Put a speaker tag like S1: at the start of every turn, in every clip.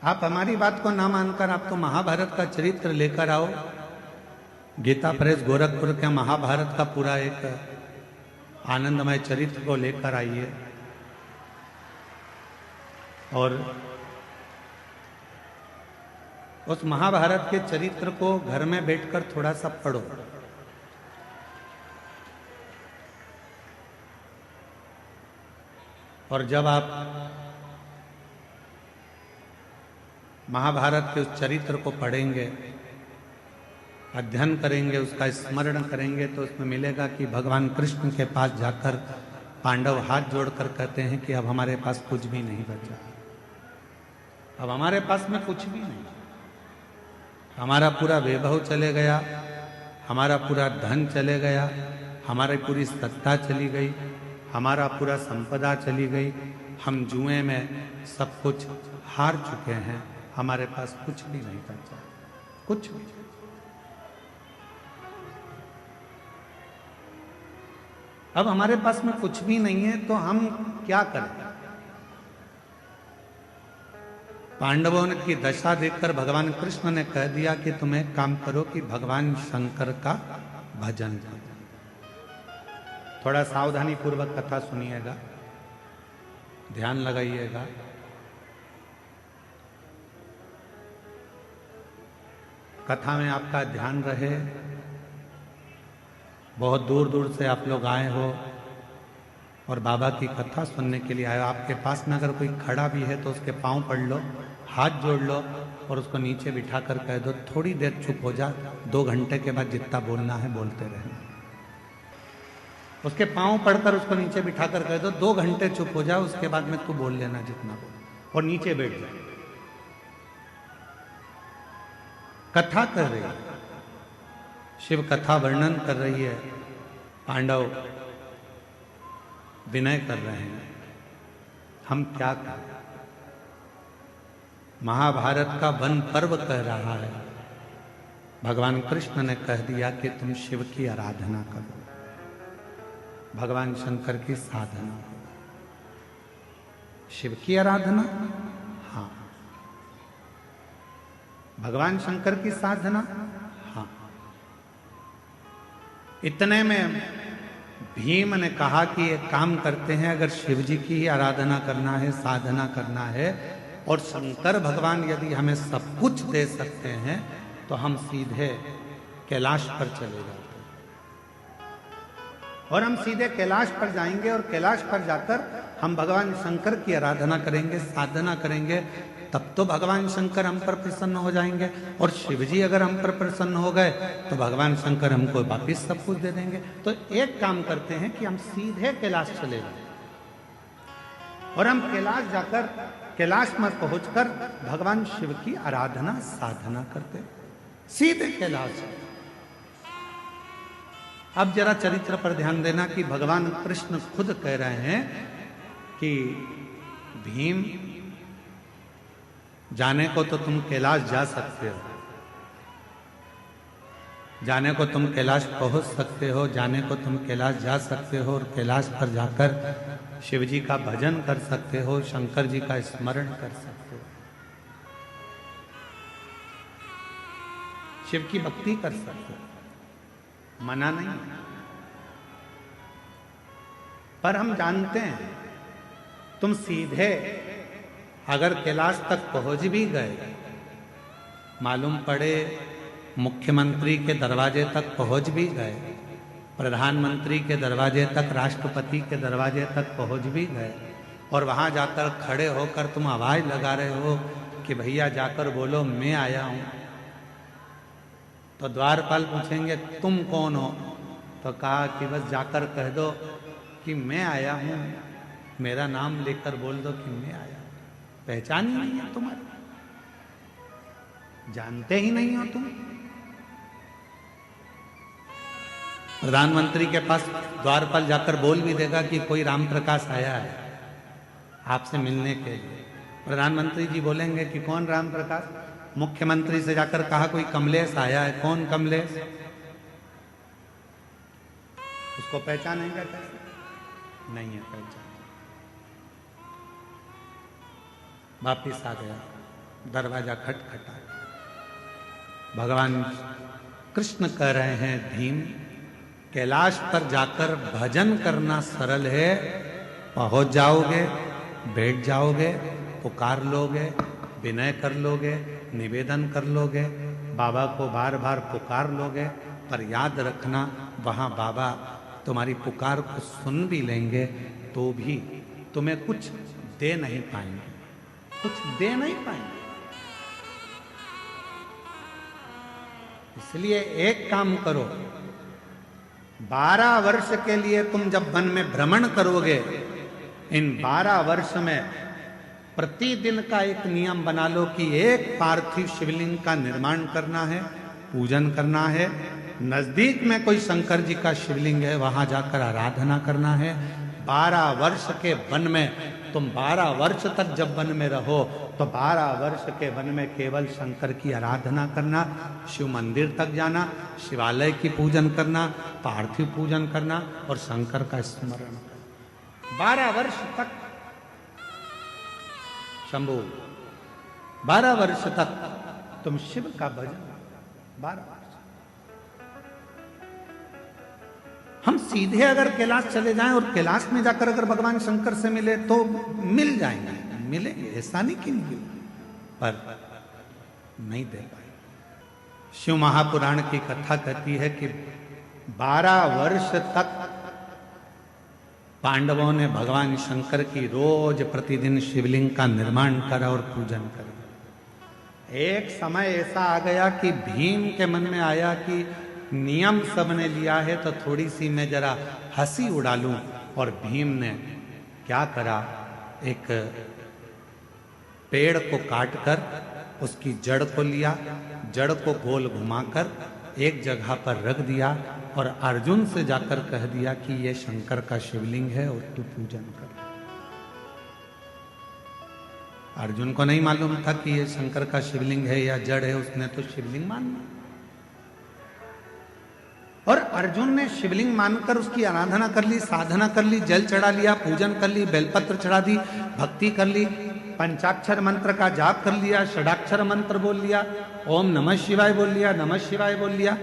S1: आप हमारी बात को ना मानकर आप तो महाभारत का चरित्र लेकर आओ। गीता प्रेस गोरखपुर के महाभारत का पूरा एक आनंदमय चरित्र को लेकर आइए और उस महाभारत के चरित्र को घर में बैठकर थोड़ा सा पढ़ो। और जब आप महाभारत के उस चरित्र को पढ़ेंगे, अध्ययन करेंगे, उसका स्मरण करेंगे, तो उसमें मिलेगा कि भगवान कृष्ण के पास जाकर पांडव हाथ जोड़कर कहते हैं कि अब हमारे पास कुछ भी नहीं बचा, अब हमारे पास में कुछ भी नहीं, हमारा पूरा वैभव चले गया, हमारा पूरा धन चले गया, हमारी पूरी सत्ता चली गई, हमारा पूरा संपदा चली गई, हम जुए में सब कुछ हार चुके हैं, हमारे पास कुछ भी नहीं बचा, कुछ भी। अब हमारे पास में कुछ भी नहीं है तो हम क्या करें? पांडवों की दशा देखकर भगवान कृष्ण ने कह दिया कि तुम एक काम करो कि भगवान शंकर का भजन करो। थोड़ा सावधानी पूर्वक कथा सुनिएगा, ध्यान लगाइएगा। कथा में आपका ध्यान रहे। बहुत दूर दूर से आप लोग आए हो और बाबा की कथा सुनने के लिए आए हो। आपके पास में अगर कोई खड़ा भी है तो उसके पांव पड़ लो, हाथ जोड़ लो और उसको नीचे बिठा कर कह दो थोड़ी देर चुप हो जा, 2 घंटे के बाद जितना बोलना है बोलते रहना। उसके पांव पड़कर उसको नीचे बिठा कर कह दो 2 घंटे चुप हो जा, उसके बाद में तू बोल लेना जितना बोल, और नीचे बैठ जा। कथा कर रही है, शिव कथा वर्णन कर रही है, पांडव विनय कर रहे हैं, हम क्या करें? महाभारत का वन पर्व कह रहा है। भगवान कृष्ण ने कह दिया कि तुम शिव की आराधना करो, भगवान शंकर की साधना करो। शिव की आराधना, हाँ। भगवान शंकर की साधना, हाँ। इतने में भीम ने कहा कि एक काम करते हैं, अगर शिव जी की ही आराधना करना है, साधना करना है, और शंकर भगवान यदि हमें सब कुछ दे सकते हैं तो हम सीधे कैलाश पर चले जाते हैं और हम सीधे कैलाश पर जाएंगे और कैलाश पर जाकर हम भगवान शंकर की आराधना करेंगे, साधना करेंगे। तब तो भगवान शंकर हम पर प्रसन्न हो जाएंगे, और शिव जी अगर हम पर प्रसन्न हो गए तो भगवान शंकर हमको वापिस सब कुछ दे देंगे। तो एक काम करते हैं कि हम सीधे कैलाश चले जाएं और हम कैलाश जाकर, कैलाश में पहुंचकर भगवान शिव की आराधना साधना करते, सीधे कैलाश। अब जरा चरित्र पर ध्यान देना कि भगवान कृष्ण खुद कह रहे हैं कि भीम, जाने को तो तुम कैलाश जा सकते हो, जाने को तुम कैलाश पहुंच सकते हो, जाने को तुम कैलाश जा सकते हो और कैलाश पर जाकर शिव जी का भजन कर सकते हो, शंकर जी का स्मरण कर सकते हो, शिव की भक्ति कर सकते हो, मना नहीं। पर हम जानते हैं तुम सीधे अगर कैलाश तक पहुंच भी गए, मालूम पड़े मुख्यमंत्री के दरवाजे तक पहुंच भी गए, प्रधानमंत्री के दरवाजे तक, राष्ट्रपति के दरवाजे तक पहुंच भी गए, और वहां जाकर खड़े होकर तुम आवाज लगा रहे हो कि भैया जाकर बोलो मैं आया हूं, तो द्वारपाल पूछेंगे तुम कौन हो? तो कहा कि बस जाकर कह दो कि मैं आया हूं, मेरा नाम लेकर बोल दो कि मैं आया हूं। पहचान ही नहीं है तुम्हारी, जानते ही नहीं हो तुम। प्रधानमंत्री के पास द्वारपाल जाकर बोल भी देगा कि कोई राम प्रकाश आया है आपसे मिलने के लिए, प्रधानमंत्री जी बोलेंगे कि कौन राम प्रकाश? मुख्यमंत्री से जाकर कहा कोई कमलेश आया है, कौन कमलेश? उसको पहचानेगा कैसे? नहीं है पहचान। वापिस आ गया। दरवाजा खटखटा। भगवान कृष्ण कह रहे हैं, भीम कैलाश पर जाकर भजन करना सरल है, पहुंच जाओगे, बैठ जाओगे, पुकार लोगे, विनय कर लोगे, निवेदन कर लोगे, बाबा को बार बार पुकार लोगे, पर याद रखना वहां बाबा तुम्हारी पुकार को सुन भी लेंगे तो भी तुम्हें कुछ दे नहीं पाएंगे, कुछ दे नहीं पाएंगे। इसलिए एक काम करो, 12 वर्ष के लिए तुम जब वन में भ्रमण करोगे, इन 12 वर्ष में प्रतिदिन का एक नियम बना लो कि एक पार्थिव शिवलिंग का निर्माण करना है, पूजन करना है। नजदीक में कोई शंकर जी का शिवलिंग है, वहां जाकर आराधना करना है। 12 वर्ष के वन में तुम 12 वर्ष तक जब वन में रहो तो 12 वर्ष के वन में केवल शंकर की आराधना करना, शिव मंदिर तक जाना, शिवालय की पूजन करना, पार्थिव पूजन करना और शंकर का स्मरण करना। 12 वर्ष तक शंभु, 12 वर्ष तक तुम शिव का भजन, 12 वर्ष। हम सीधे अगर कैलाश चले जाएं और कैलाश में जाकर अगर भगवान शंकर से मिले तो मिल जाएंगे, मिलेंगे, ऐसा नहीं कि नहीं, पर नहीं दे पाए। शिव महापुराण की कथा कहती है कि 12 वर्ष तक पांडवों ने भगवान शंकर की रोज प्रतिदिन शिवलिंग का निर्माण करा और पूजन करा। एक समय ऐसा आ गया कि भीम के मन में आया कि नियम सबने लिया है तो थोड़ी सी मैं जरा हंसी उड़ा लूं, और भीम ने क्या करा, एक पेड़ को काटकर उसकी जड़ को लिया, जड़ को गोल घुमाकर एक जगह पर रख दिया और अर्जुन से जाकर कह दिया कि ये शंकर का शिवलिंग है और तू पूजन कर। अर्जुन को नहीं मालूम था कि ये शंकर का शिवलिंग है या जड़ है, उसने तो शिवलिंग माना और अर्जुन ने शिवलिंग मानकर उसकी आराधना कर ली, साधना कर ली, जल चढ़ा लिया, पूजन कर ली, बेलपत्र चढ़ा दी, भक्ति कर ली, पंचाक्षर मंत्र का जाप कर लिया, षडाक्षर मंत्र बोल लिया, ओम नमः शिवाय बोल लिया, नमः शिवाय बोल लिया।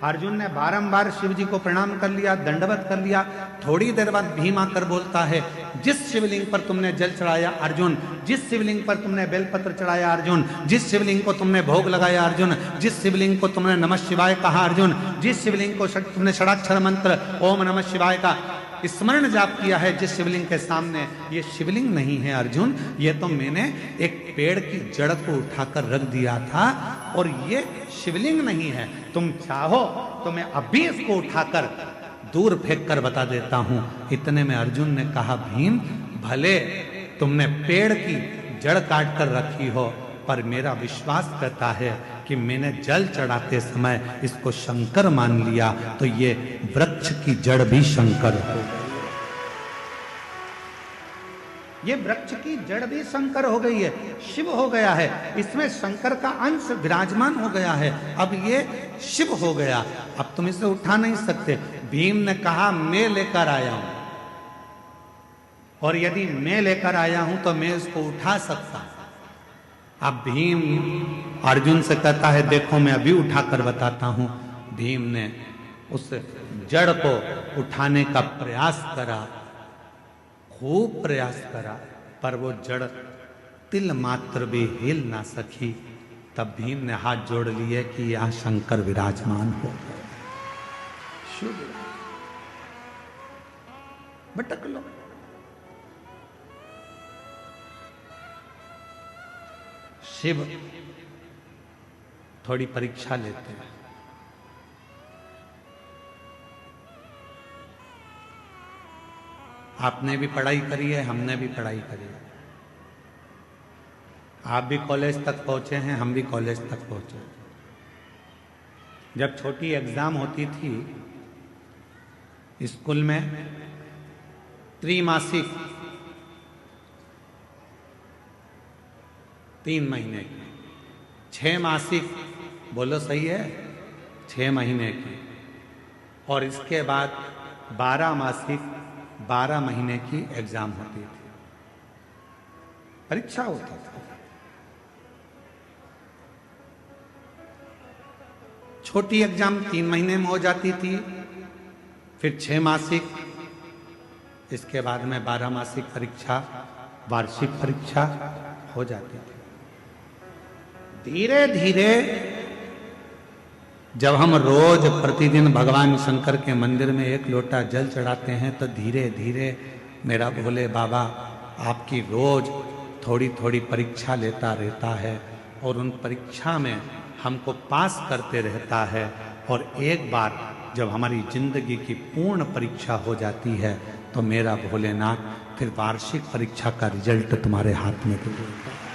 S1: अर्जुन ने बारंबार शिव जी को प्रणाम कर लिया, दंडवत कर लिया। थोड़ी देर बाद भीम आकर बोलता है, जिस शिवलिंग पर तुमने जल चढ़ाया अर्जुन, जिस शिवलिंग पर तुमने बेलपत्र चढ़ाया अर्जुन, जिस शिवलिंग को तुमने भोग लगाया अर्जुन, जिस शिवलिंग को तुमने नमः शिवाय कहा अर्जुन, जिस शिवलिंग को तुमने षडाक्षर मंत्र ओम नमः शिवाय का स्मरण जाप किया है, जिस शिवलिंग के सामने, ये शिवलिंग नहीं है अर्जुन, ये तो मैंने एक पेड़ की जड़ को उठाकर रख दिया था और ये शिवलिंग नहीं है। तुम चाहो तो मैं अभी इसको उठाकर दूर फेंक कर बता देता हूं। इतने में अर्जुन ने कहा, भीम भले तुमने पेड़ की जड़ काट कर रखी हो, पर मेरा विश्वास कहता है कि मैंने जल चढ़ाते समय इसको शंकर मान लिया तो ये वृक्ष की जड़ भी शंकर हो गई, ये वृक्ष की जड़ भी शंकर हो गई है, शिव हो गया है, इसमें शंकर का अंश विराजमान हो गया है, अब ये शिव हो गया, अब तुम इसे उठा नहीं सकते। भीम ने कहा, मैं लेकर आया हूं और यदि मैं लेकर आया हूं तो मैं इसको उठा सकता। अब भीम अर्जुन से कहता है, देखो मैं अभी उठाकर बताता हूं। भीम ने उस जड़ को उठाने का प्रयास करा, खूब प्रयास करा, पर वो जड़ तिल मात्र भी हिल ना सकी। तब भीम ने हाथ जोड़ लिए कि यहां शंकर विराजमान हो गए। शुभ भटक लो, शिव थोड़ी परीक्षा लेते हैं। आपने भी पढ़ाई करी है, हमने भी पढ़ाई करी है, आप भी कॉलेज तक पहुंचे हैं, हम भी कॉलेज तक पहुंचे। जब छोटी एग्जाम होती थी स्कूल में, त्रैमासिक 3 महीने की, 6 मासिक, बोलो सही है, 6 महीने की, और इसके बाद 12 मासिक 12 महीने की एग्जाम होती थी, परीक्षा होती थी। छोटी एग्जाम 3 महीने में हो जाती थी, फिर 6 मासिक, इसके बाद में 12 मासिक परीक्षा, वार्षिक परीक्षा हो जाती थी। धीरे धीरे जब हम रोज प्रतिदिन भगवान शंकर के मंदिर में 1 लोटा जल चढ़ाते हैं तो धीरे धीरे मेरा भोले बाबा आपकी रोज थोड़ी थोड़ी परीक्षा लेता रहता है और उन परीक्षा में हमको पास करते रहता है। और एक बार जब हमारी जिंदगी की पूर्ण परीक्षा हो जाती है तो मेरा भोलेनाथ फिर वार्षिक परीक्षा का रिजल्ट तुम्हारे हाथ में दे देता है।